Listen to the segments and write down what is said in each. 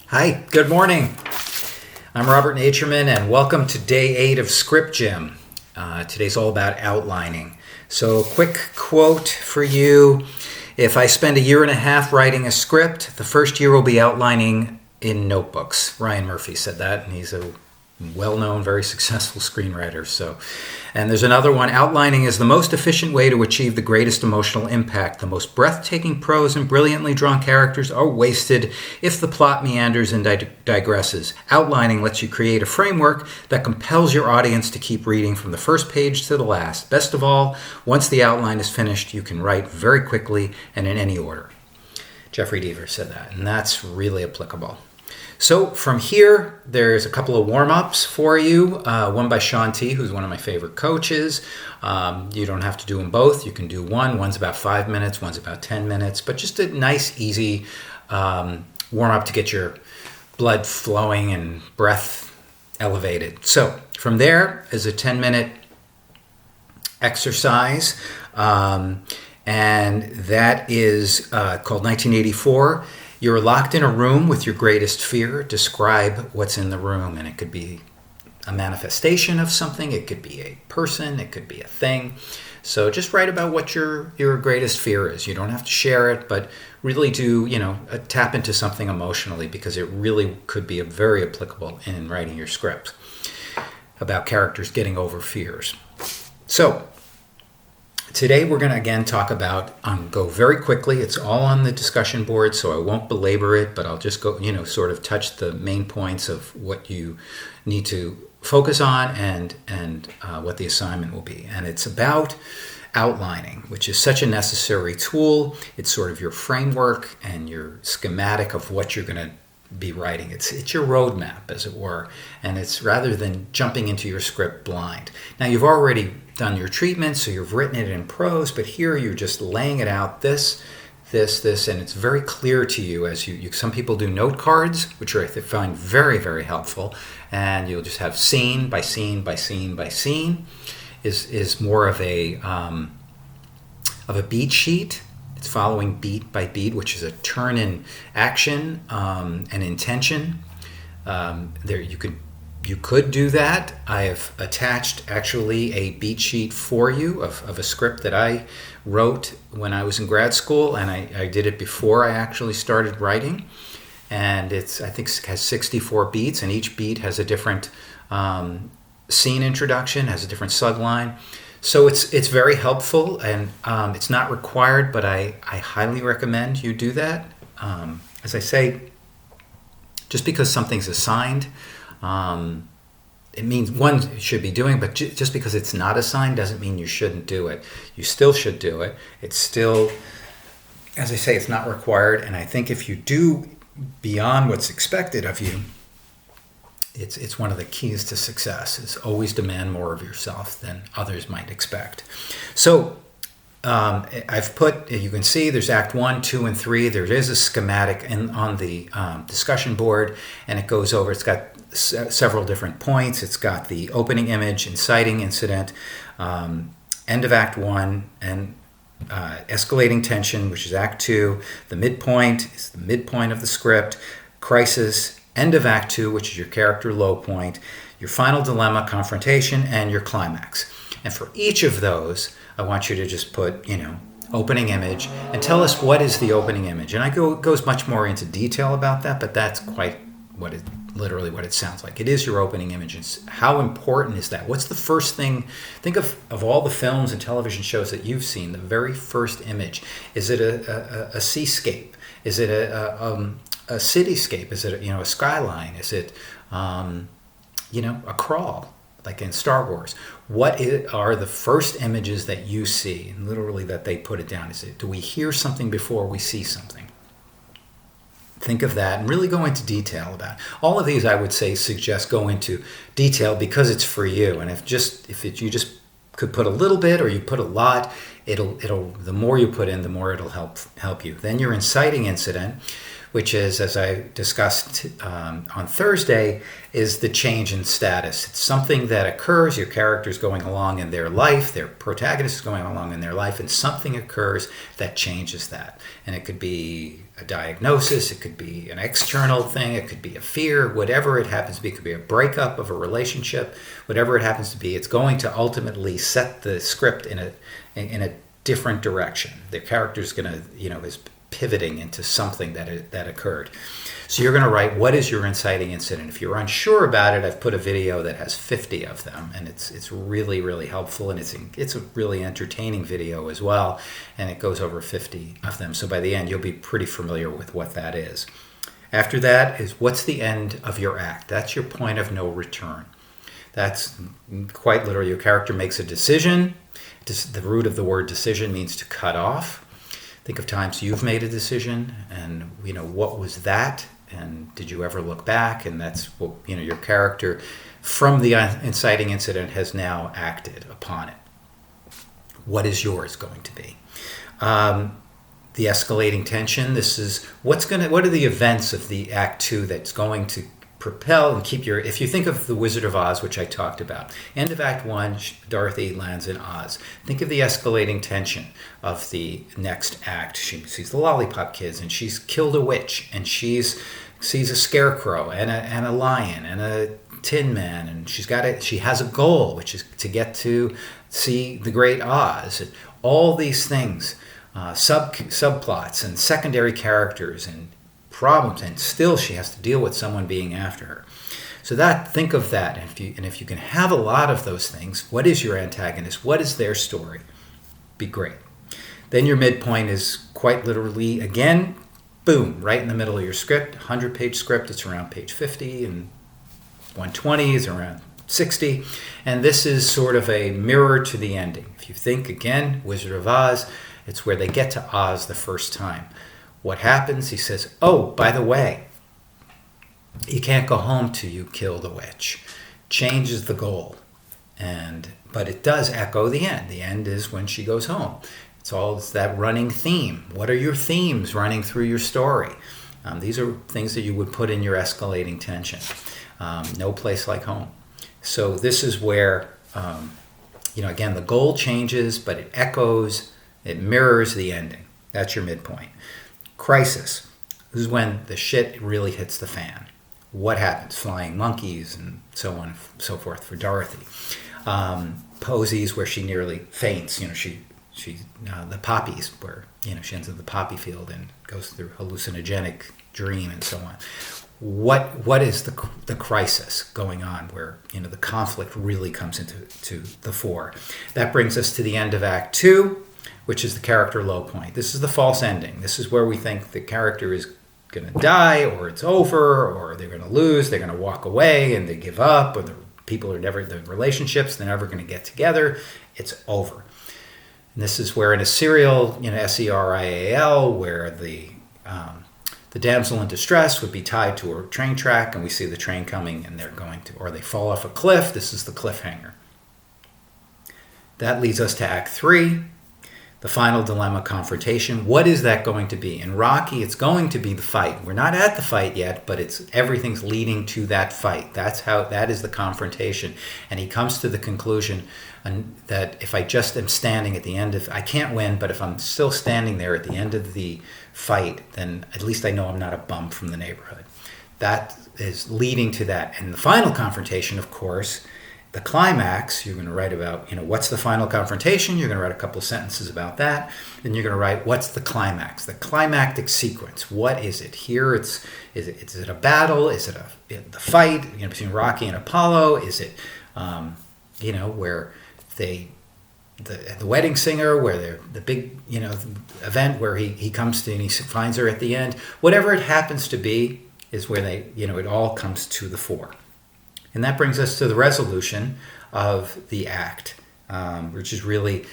Hi, good morning. I'm Robert Naturman, and welcome to day 8 of Script Gym. Today's all about outlining. So, quick quote for you. If I spend a year and a half writing a script, the first year will be outlining in notebooks. Ryan Murphy said that, and he's a well-known, very successful screenwriter. And there's another one. Outlining is the most efficient way to achieve the greatest emotional impact. The most breathtaking prose and brilliantly drawn characters are wasted if the plot meanders and digresses. Outlining lets you create a framework that compels your audience to keep reading from the first page to the last. Best of all, once the outline is finished, you can write very quickly and in any order. Jeffrey Deaver said that, and that's really applicable. So from here, there's a couple of warm-ups for you. One by Shaun T, who's one of my favorite coaches. You don't have to do them both. You can do one. One's about 5 minutes, one's about 10 minutes. But just a nice, easy warm-up to get your blood flowing and breath elevated. So from there is a 10-minute exercise. And that is called 1984. You're locked in a room with your greatest fear. Describe what's in the room. And it could be a manifestation of something. It could be a person. It could be a thing. So just write about what your greatest fear is. You don't have to share it, but really do, tap into something emotionally, because it really could be very applicable in writing your script about characters getting over fears. So today we're going to again talk about, go very quickly. It's all on the discussion board, so I won't belabor it, but I'll just go, sort of touch the main points of what you need to focus on and what the assignment will be. And it's about outlining, which is such a necessary tool. It's sort of your framework and your schematic of what you're going to be writing. It's your roadmap, as it were, and it's rather than jumping into your script blind. Now, you've already done your treatment, so you've written it in prose, but here you're just laying it out, this, and it's very clear to you as you some people do note cards, which I find very, very helpful, and you'll just have scene by scene by scene by scene is more of a beat sheet. It's following beat by beat, which is a turn in action and intention. You could do that. I have attached actually a beat sheet for you of a script that I wrote when I was in grad school, and I did it before I actually started writing. And I think it has 64 beats, and each beat has a different scene introduction, has a different subline. So it's very helpful, and it's not required, but I highly recommend you do that. As I say, just because something's assigned, it means one should be doing, but just because it's not assigned doesn't mean you shouldn't do it. You still should do it. It's still, as I say, it's not required, and I think if you do beyond what's expected of you, it's one of the keys to success, is always demand more of yourself than others might expect. So I've put, you can see there's Act 1, 2, and 3. There is a schematic on the discussion board, and it goes over, it's got several different points. It's got the opening image, inciting incident, end of Act 1, and escalating tension, which is Act 2. The midpoint is the midpoint of the script, crisis, end of Act 2, which is your character low point, your final dilemma, confrontation, and your climax. And for each of those, I want you to just put, opening image, and tell us what is the opening image. And it goes much more into detail about that, but that's quite literally what it sounds like. It is your opening image. It's how important is that? What's the first thing? Think of all the films and television shows that you've seen, the very first image. Is it a seascape? Is it a cityscape? Is it a skyline? Is it a crawl, like in Star Wars? What are the first images that you see, and literally that they put it down? Do we hear something before we see something? Think of that and really go into detail about it. All of these, I would say, suggest go into detail because it's for you. And if you just could put a little bit or you put a lot, it'll the more you put in, the more it'll help you. Then your inciting incident, which is, as I discussed on Thursday, is the change in status. It's something that occurs, your character's going along in their life, their protagonist is going along in their life, and something occurs that changes that. And it could be a diagnosis, it could be an external thing, it could be a fear, whatever it happens to be. It could be a breakup of a relationship, whatever it happens to be. It's going to ultimately set the script in a different direction. The character's going to, is pivoting into something that occurred. So you're going to write, what is your inciting incident? If you're unsure about it, I've put a video that has 50 of them, and it's really, really helpful, and it's a really entertaining video as well, and it goes over 50 of them. So by the end, you'll be pretty familiar with what that is. After that is, what's the end of your act? That's your point of no return. That's quite literally, your character makes a decision. The root of the word decision means to cut off. Think of times you've made a decision, and what was that, and did you ever look back? And that's what your character, from the inciting incident, has now acted upon it. What is yours going to be? The escalating tension. This is what are the events of the Act 2 that's going to propel and keep if you think of the Wizard of Oz, which I talked about, end of Act 1, Dorothy lands in Oz. Think of the escalating tension of the next act. She sees the Lollipop Kids, and she's killed a witch, and sees a scarecrow and a lion and a Tin Man, and she has a goal, which is to get to see the Great Oz. And all these things, subplots and secondary characters and problems, and still she has to deal with someone being after her. So think of that, and if you can have a lot of those things, what is your antagonist? What is their story? Be great. Then your midpoint is quite literally, again, boom, right in the middle of your script. 100-page script, it's around page 50, and 120 is around 60, and this is sort of a mirror to the ending. If you think, again, Wizard of Oz, it's where they get to Oz the first time. What happens? He says, oh, by the way, you can't go home till you kill the witch. Change is the goal. But it does echo the end. The end is when she goes home. It's that running theme. What are your themes running through your story? These are things that you would put in your escalating tension. No place like home. So this is where, again, the goal changes, but it echoes, it mirrors the ending. That's your midpoint. Crisis. This is when the shit really hits the fan. What happens? Flying monkeys and so on and so forth for Dorothy. Posies where she nearly faints. The poppies where she ends up in the poppy field and goes through hallucinogenic dream and so on. What is the crisis going on where the conflict really comes into the fore? That brings us to the end of Act 2, which is the character low point. This is the false ending. This is where we think the character is going to die, or it's over, or they're going to lose, they're going to walk away and they give up, or the relationships, they're never going to get together. It's over. And this is where in a serial, SERIAL, where the damsel in distress would be tied to a train track, and we see the train coming and or they fall off a cliff. This is the cliffhanger. That leads us to Act 3. The final dilemma, confrontation. What is that going to be? In Rocky, it's going to be the fight. We're not at the fight yet, but everything's leading to that fight. That is the confrontation. And he comes to the conclusion that if I just am standing at the end I can't win, but if I'm still standing there at the end of the fight, then at least I know I'm not a bum from the neighborhood. That is leading to that. And the final confrontation, of course, the climax, you're going to write about, what's the final confrontation? You're going to write a couple of sentences about that. Then you're going to write, what's the climax? The climactic sequence. What is it? Here, is it a battle? Is it the fight between Rocky and Apollo? Is it, where the wedding singer, where they're the big, event where he comes to and he finds her at the end? Whatever it happens to be is where it all comes to the fore. And that brings us to the resolution of the act, which is really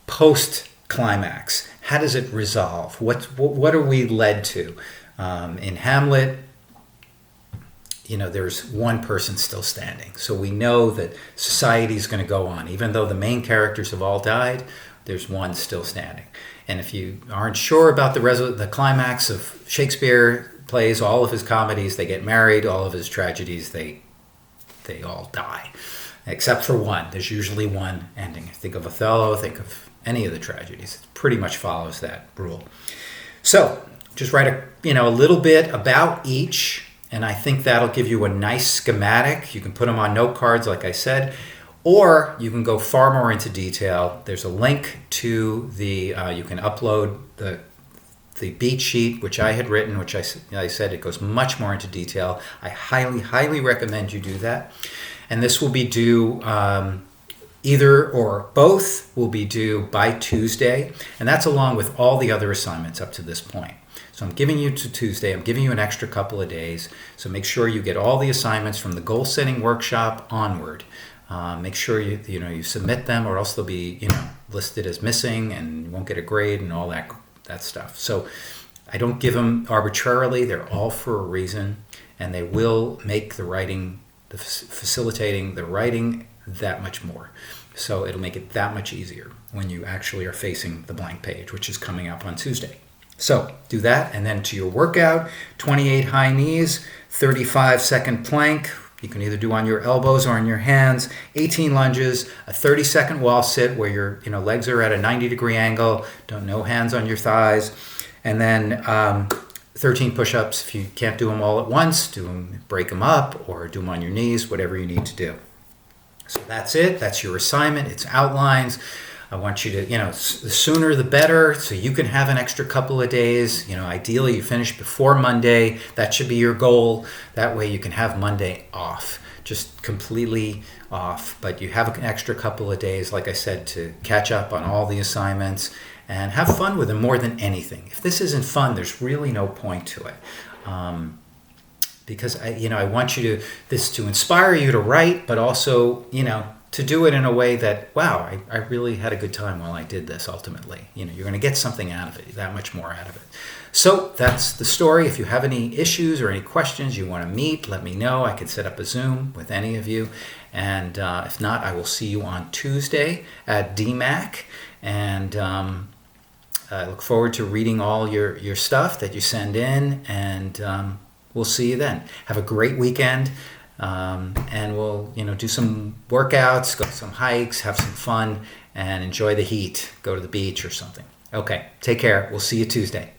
post-climax. How does it resolve? What are we led to? In Hamlet, there's one person still standing. So we know that society is going to go on. Even though the main characters have all died, there's one still standing. And if you aren't sure about the climax of Shakespeare plays, all of his comedies, they get married. All of his tragedies, they all die, except for one. There's usually one ending. Think of Othello, think of any of the tragedies. It pretty much follows that rule. So Just write a little bit about each, and I think that'll give you a nice schematic. You can put them on note cards, like I said, or you can go far more into detail. There's a link to you can upload the beat sheet, which I had written, which I said it goes much more into detail. I highly, highly recommend you do that. And this will be due, either or both will be due by Tuesday. And that's along with all the other assignments up to this point. So I'm giving you to Tuesday. I'm giving you an extra couple of days. So make sure you get all the assignments from the goal setting workshop onward. Make sure you submit them, or else they'll be listed as missing, and you won't get a grade and all that stuff. So I don't give them arbitrarily. They're all for a reason, and they will make facilitating the writing that much more. So it'll make it that much easier when you actually are facing the blank page, which is coming up on Tuesday. So do that, and then to your workout: 28 high knees, 35-second plank. You can either do on your elbows or on your hands, 18 lunges, a 30-second wall sit where your legs are at a 90-degree angle, no hands on your thighs, and then 13 push-ups. If you can't do them all at once, break them up, or do them on your knees, whatever you need to do. So that's it. That's your assignment. It's outlines. I want you to, the sooner the better, so you can have an extra couple of days. Ideally you finish before Monday. That should be your goal. That way you can have Monday off, just completely off. But you have an extra couple of days, like I said, to catch up on all the assignments and have fun with them more than anything. If this isn't fun, there's really no point to it. Because I want you to inspire you to write, but also, to do it in a way that, wow, I really had a good time while I did this ultimately. You're going to get something out of it, that much more out of it. So that's the story. If you have any issues or any questions you want to meet, let me know. I could set up a Zoom with any of you. And if not, I will see you on Tuesday at DMAC. And I look forward to reading all your stuff that you send in. And we'll see you then. Have a great weekend. And we'll, do some workouts, go some hikes, have some fun, and enjoy the heat. Go to the beach or something. Okay, take care. We'll see you Tuesday.